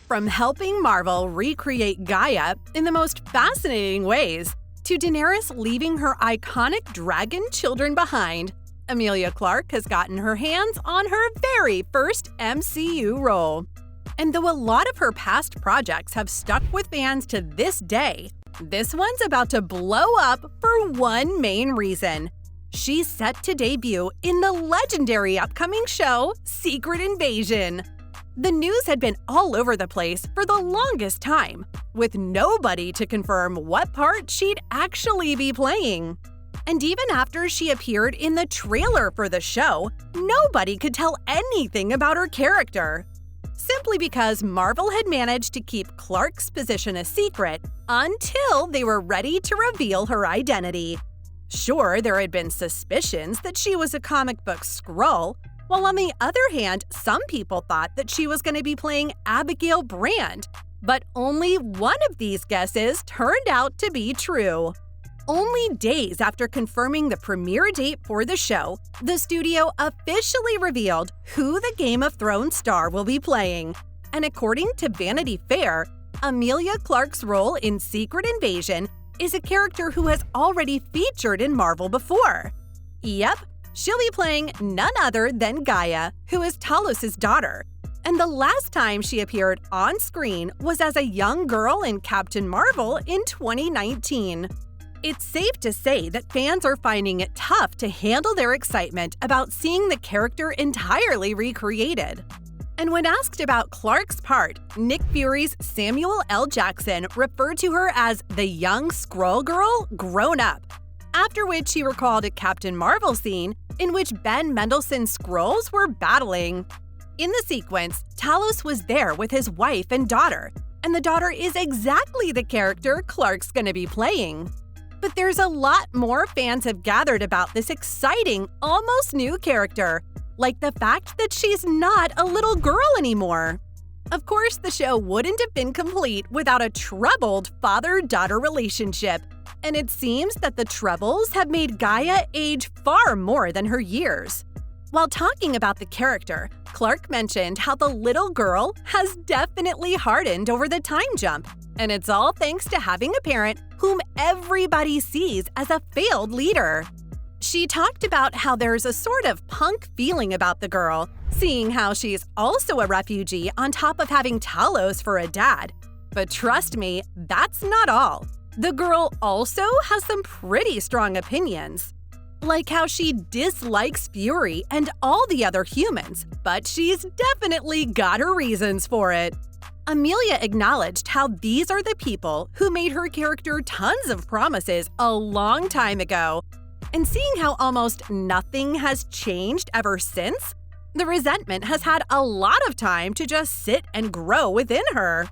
From helping Marvel recreate Gaia in the most fascinating ways, to Daenerys leaving her iconic dragon children behind, Emilia Clarke has gotten her hands on her very first MCU role. And though a lot of her past projects have stuck with fans to this day, this one's about to blow up for one main reason. She's set to debut in the legendary upcoming show, Secret Invasion. The news had been all over the place for the longest time, with nobody to confirm what part she'd actually be playing. And even after she appeared in the trailer for the show, nobody could tell anything about her character. Simply because Marvel had managed to keep Clarke's position a secret until they were ready to reveal her identity. Sure, there had been suspicions that she was a comic book Skrull, while on the other hand, some people thought that she was going to be playing Abigail Brand, but only one of these guesses turned out to be true. Only days after confirming the premiere date for the show, the studio officially revealed who the Game of Thrones star will be playing. And according to Vanity Fair, Emilia Clarke's role in Secret Invasion is a character who has already featured in Marvel before. Yep, she'll be playing none other than Gaia, who is Talos' daughter. And the last time she appeared on screen was as a young girl in Captain Marvel in 2019. It's safe to say that fans are finding it tough to handle their excitement about seeing the character entirely recreated. And when asked about Clarke's part, Nick Fury's Samuel L. Jackson referred to her as the young Skrull girl grown up, after which he recalled a Captain Marvel scene in which Ben Mendelsohn's Skrulls were battling. In the sequence, Talos was there with his wife and daughter, and the daughter is exactly the character Clarke's gonna be playing. But there's a lot more fans have gathered about this exciting, almost new character, like the fact that she's not a little girl anymore. Of course, the show wouldn't have been complete without a troubled father-daughter relationship, and it seems that the troubles have made Gaia age far more than her years. While talking about the character, Clarke mentioned how the little girl has definitely hardened over the time jump, and it's all thanks to having a parent whom everybody sees as a failed leader. She talked about how there's a sort of punk feeling about the girl, seeing how she's also a refugee on top of having Talos for a dad. But trust me, that's not all. The girl also has some pretty strong opinions. Like how she dislikes Fury and all the other humans, but she's definitely got her reasons for it. Emilia acknowledged how these are the people who made her character tons of promises a long time ago. And seeing how almost nothing has changed ever since, the resentment has had a lot of time to just sit and grow within her.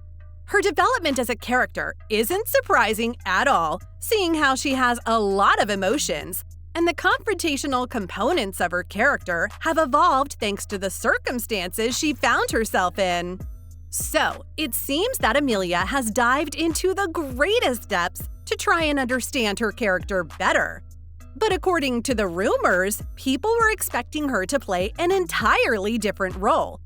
Her development as a character isn't surprising at all, seeing how she has a lot of emotions, and the confrontational components of her character have evolved thanks to the circumstances she found herself in. So, it seems that Emilia has dived into the greatest depths to try and understand her character better. But according to the rumors, people were expecting her to play an entirely different role.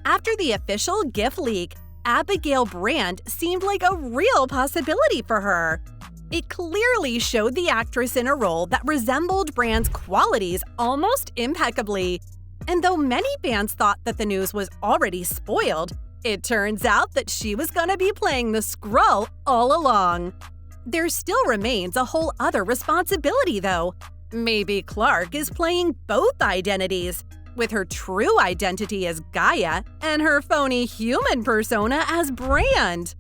After the official GIF leak, Abigail Brand seemed like a real possibility for her. It clearly showed the actress in a role that resembled Brand's qualities almost impeccably. And though many fans thought that the news was already spoiled, it turns out that she was going to be playing the Skrull all along. There still remains a whole other responsibility, though. Maybe Clarke is playing both identities, with her true identity as Gaia and her phony human persona as Brand.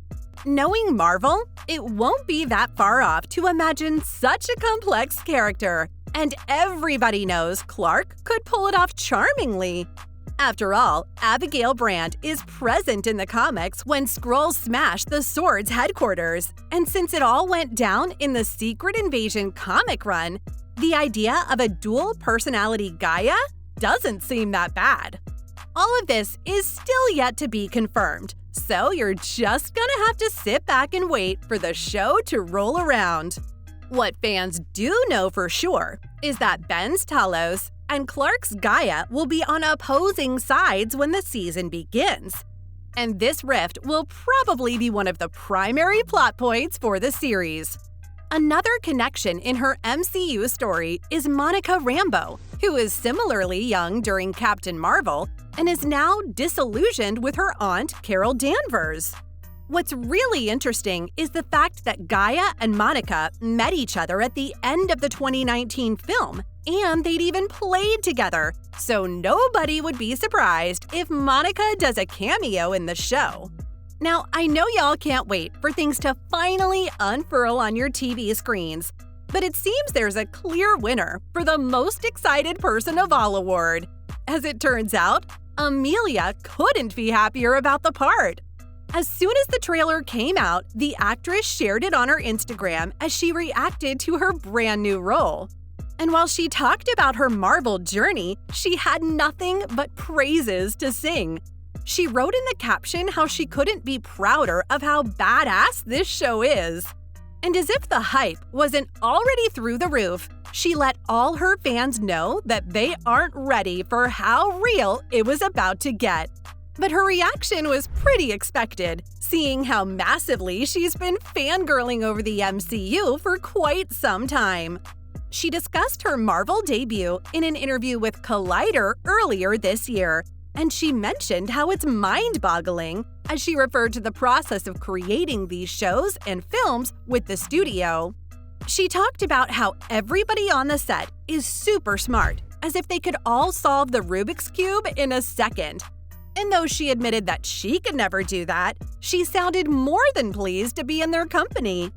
Knowing Marvel, it won't be that far off to imagine such a complex character, and everybody knows Clarke could pull it off charmingly. After all, Abigail Brand is present in the comics when Skrulls smash the Sword's headquarters, and since it all went down in the Secret Invasion comic run, the idea of a dual-personality Gaia doesn't seem that bad. All of this is still yet to be confirmed, so you're just gonna have to sit back and wait for the show to roll around. What fans do know for sure is that Ben's Talos and Clarke's Gaia will be on opposing sides when the season begins. and this rift will probably be one of the primary plot points for the series. Another connection in her MCU story is Monica Rambeau, who is similarly young during Captain Marvel and is now disillusioned with her aunt Carol Danvers. What's really interesting is the fact that Gaia and Monica met each other at the end of the 2019 film, and they'd even played together, so nobody would be surprised if Monica does a cameo in the show. Now, I know y'all can't wait for things to finally unfurl on your TV screens, but it seems there's a clear winner for the Most Excited Person of All award. As it turns out, Emilia couldn't be happier about the part. As soon as the trailer came out, the actress shared it on her Instagram as she reacted to her brand new role. And while she talked about her Marvel journey, she had nothing but praises to sing. She wrote in the caption how she couldn't be prouder of how badass this show is. And as if the hype wasn't already through the roof, she let all her fans know that they aren't ready for how real it was about to get. But her reaction was pretty expected, seeing how massively she's been fangirling over the MCU for quite some time. She discussed her Marvel debut in an interview with Collider earlier this year, and she mentioned how it's mind-boggling as she referred to the process of creating these shows and films with the studio. She talked about how everybody on the set is super smart, as if they could all solve the Rubik's Cube in a second. And though she admitted that she could never do that, she sounded more than pleased to be in their company.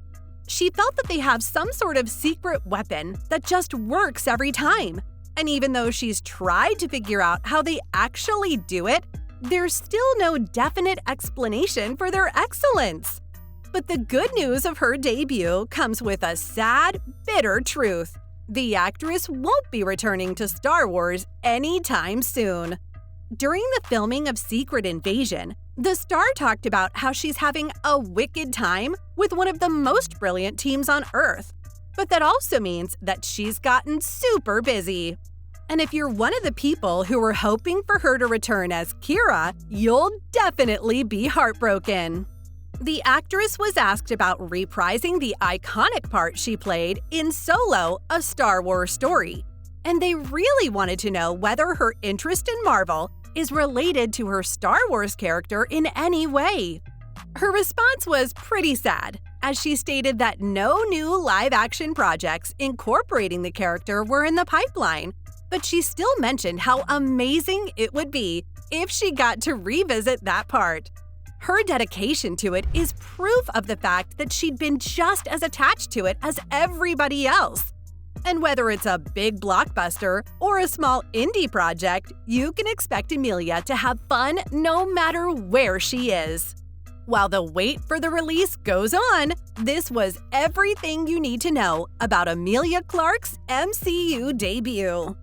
She felt that they have some sort of secret weapon that just works every time. And even though she's tried to figure out how they actually do it, there's still no definite explanation for their excellence. But the good news of her debut comes with a sad, bitter truth. The actress won't be returning to Star Wars anytime soon. During the filming of Secret Invasion, the star talked about how she's having a wicked time with one of the most brilliant teams on Earth. But that also means that she's gotten super busy. And if you're one of the people who were hoping for her to return as Kira, you'll definitely be heartbroken. The actress was asked about reprising the iconic part she played in Solo, a Star Wars story. And they really wanted to know whether her interest in Marvel is related to her Star Wars character in any way. Her response was pretty sad, as she stated that no new live-action projects incorporating the character were in the pipeline, but she still mentioned how amazing it would be if she got to revisit that part. Her dedication to it is proof of the fact that she'd been just as attached to it as everybody else. And whether it's a big blockbuster or a small indie project, you can expect Emilia to have fun no matter where she is. While the wait for the release goes on, this was everything you need to know about Emilia Clarke's MCU debut.